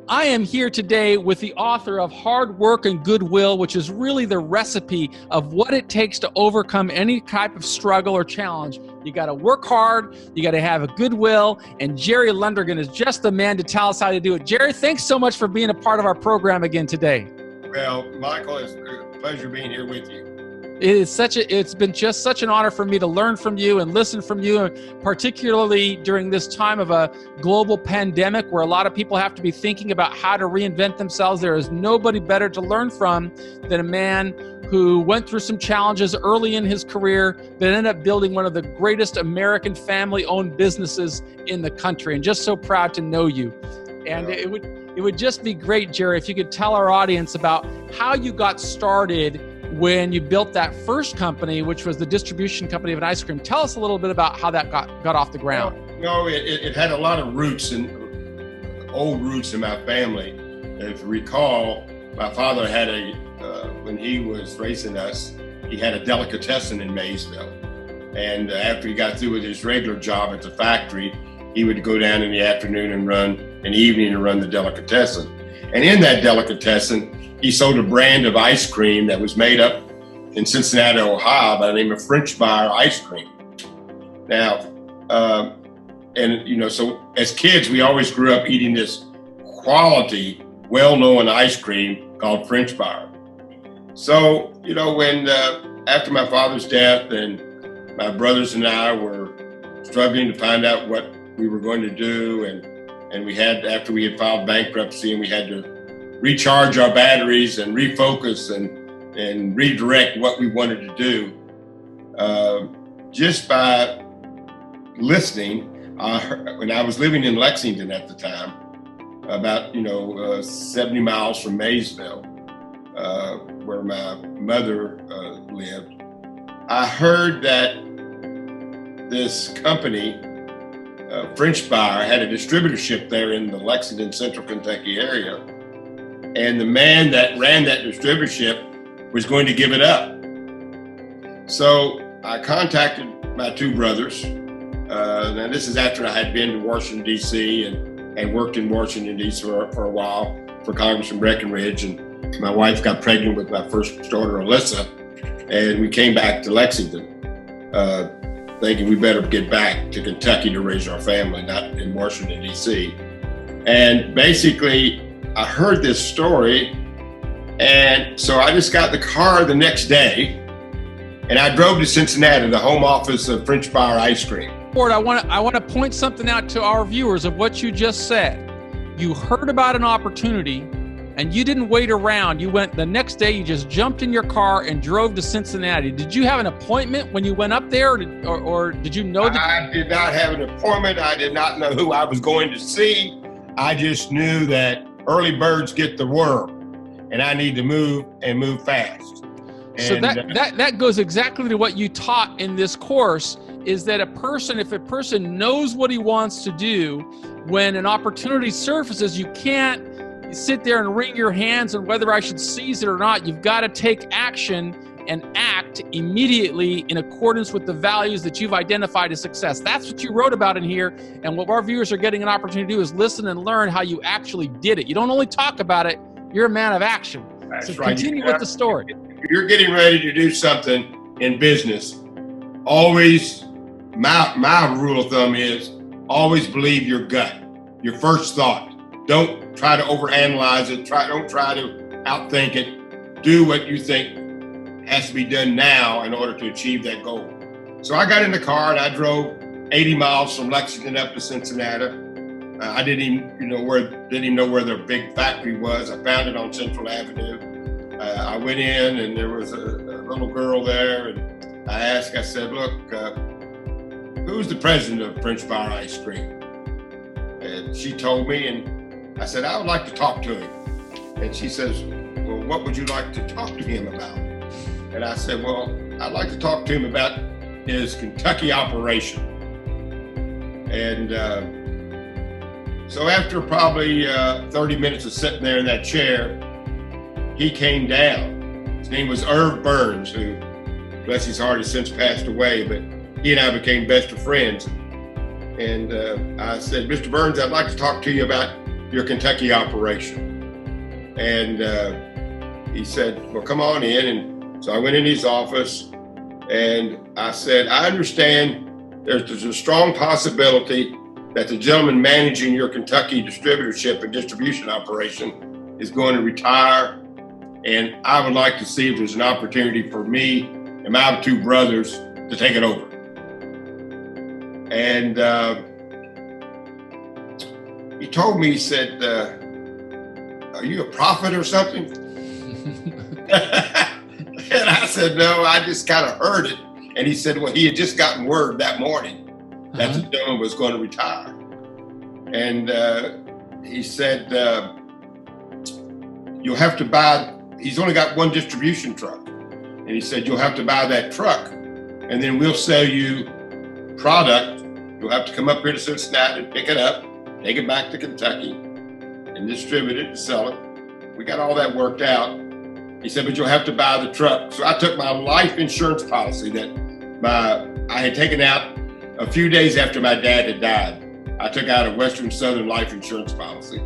I am here today with the author of Hard Work and Goodwill, which is really the recipe of what it takes to overcome any type of struggle or challenge. You got to work hard, you got to have a goodwill, and Jerry Lundergan is just the man to tell us how to do it. Jerry, thanks so much for being a part of our program again today. Well, Michael, it's a pleasure being here with you. It's been just such an honor for me to learn from you and listen from you, and particularly during this time of a global pandemic where a lot of people have to be thinking about how to reinvent themselves. There is nobody better to learn from than a man who went through some challenges early in his career but ended up building one of the greatest American family-owned businesses in the country. And just so proud to know you. And it would just be great, Jerry, if you could tell our audience about how you got started when you built that first company, which was the distribution company of an ice cream. Tell us a little bit about how that got off the ground. It had a lot of roots and old roots in my family. If you recall, my father had when he was raising us, he had a delicatessen in Maysville. And after he got through with his regular job at the factory, he would go down in the afternoon and run an evening and run the delicatessen. And in that delicatessen, he sold a brand of ice cream that was made up in Cincinnati, Ohio by the name of French Bar ice cream. Now, so as kids, we always grew up eating this quality, well-known ice cream called French Bar. So, when after my father's death and my brothers and I were struggling to find out what we were going to do, and we had, after we had filed bankruptcy and we had to recharge our batteries and refocus and redirect what we wanted to do. Just by listening, when I was living in Lexington at the time, about 70 miles from Maysville, where my mother lived, I heard that this company, French Bar, had a distributorship there in the Lexington, Central Kentucky area. And the man that ran that distributorship was going to give it up. So I contacted my two brothers. Now this is after I had been to Washington, D.C. and worked in Washington, D.C. for a while for Congressman Breckinridge. And my wife got pregnant with my first daughter, Alyssa. And we came back to Lexington, thinking we better get back to Kentucky to raise our family, not in Washington, D.C. And basically, I heard this story, and so I just got the car the next day, and I drove to Cincinnati, the home office of French Bar Ice Cream. Ford, I want to point something out to our viewers of what you just said. You heard about an opportunity, and you didn't wait around. You went the next day. You just jumped in your car and drove to Cincinnati. Did you have an appointment when you went up there, or did you know that? I did not have an appointment. I did not know who I was going to see. I just knew that early birds get the worm, and I need to move fast. So that goes exactly to what you taught in this course, is that if a person knows what he wants to do, when an opportunity surfaces, you can't sit there and wring your hands on whether I should seize it or not. You've got to take action and act immediately in accordance with the values that you've identified as success. That's what you wrote about in here. And what our viewers are getting an opportunity to do is listen and learn how you actually did it. You don't only talk about it, you're a man of action. That's so right. Continue with the story. If you're getting ready to do something in business, always, my rule of thumb is always believe your gut, your first thought. Don't try to overanalyze it. Don't try to outthink it. Do what you think has to be done now in order to achieve that goal. So I got in the car and I drove 80 miles from Lexington up to Cincinnati. I didn't even know where their big factory was. I found it on Central Avenue. I went in and there was a little girl there, and I said, look, who's the president of French Bar Ice Cream? And she told me, and I said, I would like to talk to him. And she says, well, what would you like to talk to him about? And I said, well, I'd like to talk to him about his Kentucky operation. And so after probably 30 minutes of sitting there in that chair, he came down. His name was Irv Burns, who, bless his heart, has since passed away, but he and I became best of friends. And I said, Mr. Burns, I'd like to talk to you about your Kentucky operation. And he said, well, come on in. And so I went in his office and I said, I understand there's a strong possibility that the gentleman managing your Kentucky distributorship and distribution operation is going to retire. And I would like to see if there's an opportunity for me and my two brothers to take it over. And he told me, he said, are you a prophet or something? And I said, no, I just kind of heard it. And he said, well, he had just gotten word that morning that the gentleman was going to retire. And he said, you'll have to buy, he's only got one distribution truck. And he said, you'll have to buy that truck and then we'll sell you product. You'll have to come up here to Cincinnati and pick it up, take it back to Kentucky and distribute it and sell it. We got all that worked out. He said, but you'll have to buy the truck. So I took my life insurance policy that I had taken out a few days after my dad had died. I took out a Western Southern life insurance policy,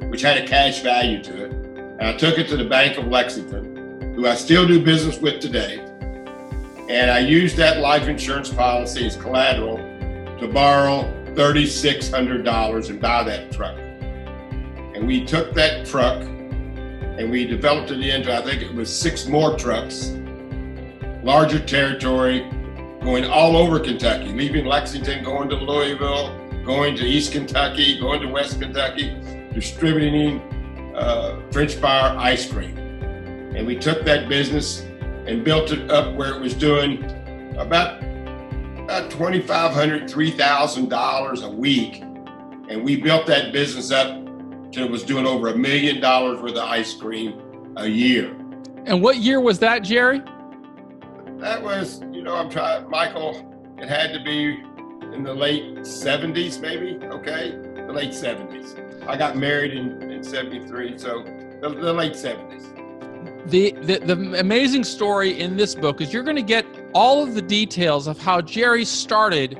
which had a cash value to it. And I took it to the Bank of Lexington, who I still do business with today. And I used that life insurance policy as collateral to borrow $3,600 and buy that truck. And we took that truck and we developed it into, I think it was 6 more trucks, larger territory, going all over Kentucky, leaving Lexington, going to Louisville, going to East Kentucky, going to West Kentucky, distributing French bar ice cream. And we took that business and built it up where it was doing about $2,500, $3,000 a week. And we built that business up till it was doing over $1 million worth of ice cream a year. And what year was that, Jerry? That was, I'm trying, Michael, it had to be in the late 70s, maybe, okay? The late 70s. I got married in 73, so the late 70s. The amazing story in this book is you're going to get all of the details of how Jerry started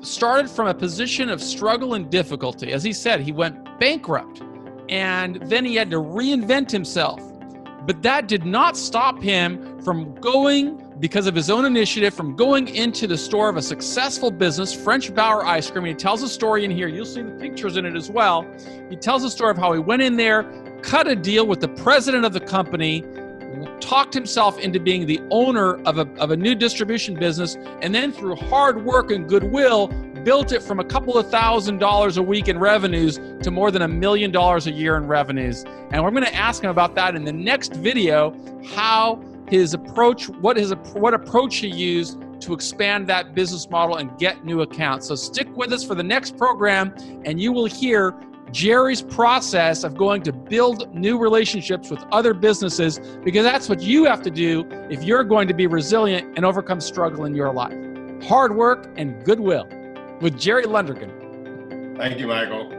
started from a position of struggle and difficulty. As he said, he went bankrupt and then he had to reinvent himself. But that did not stop him from going, because of his own initiative, from going into the store of a successful business, French Bauer Ice Cream. He tells a story in here. You'll see the pictures in it as well. He tells a story of how he went in there, cut a deal with the president of the company, talked himself into being the owner of a new distribution business, and then through hard work and goodwill, built it from a couple of $1,000s a week in revenues to more than $1 million a year in revenues. And we're going to ask him about that in the next video, how his approach, what approach he used to expand that business model and get new accounts. So stick with us for the next program, and you will hear Jerry's process of going to build new relationships with other businesses, because that's what you have to do if you're going to be resilient and overcome struggle in your life. Hard work and goodwill with Jerry Lundergan. Thank you, Michael.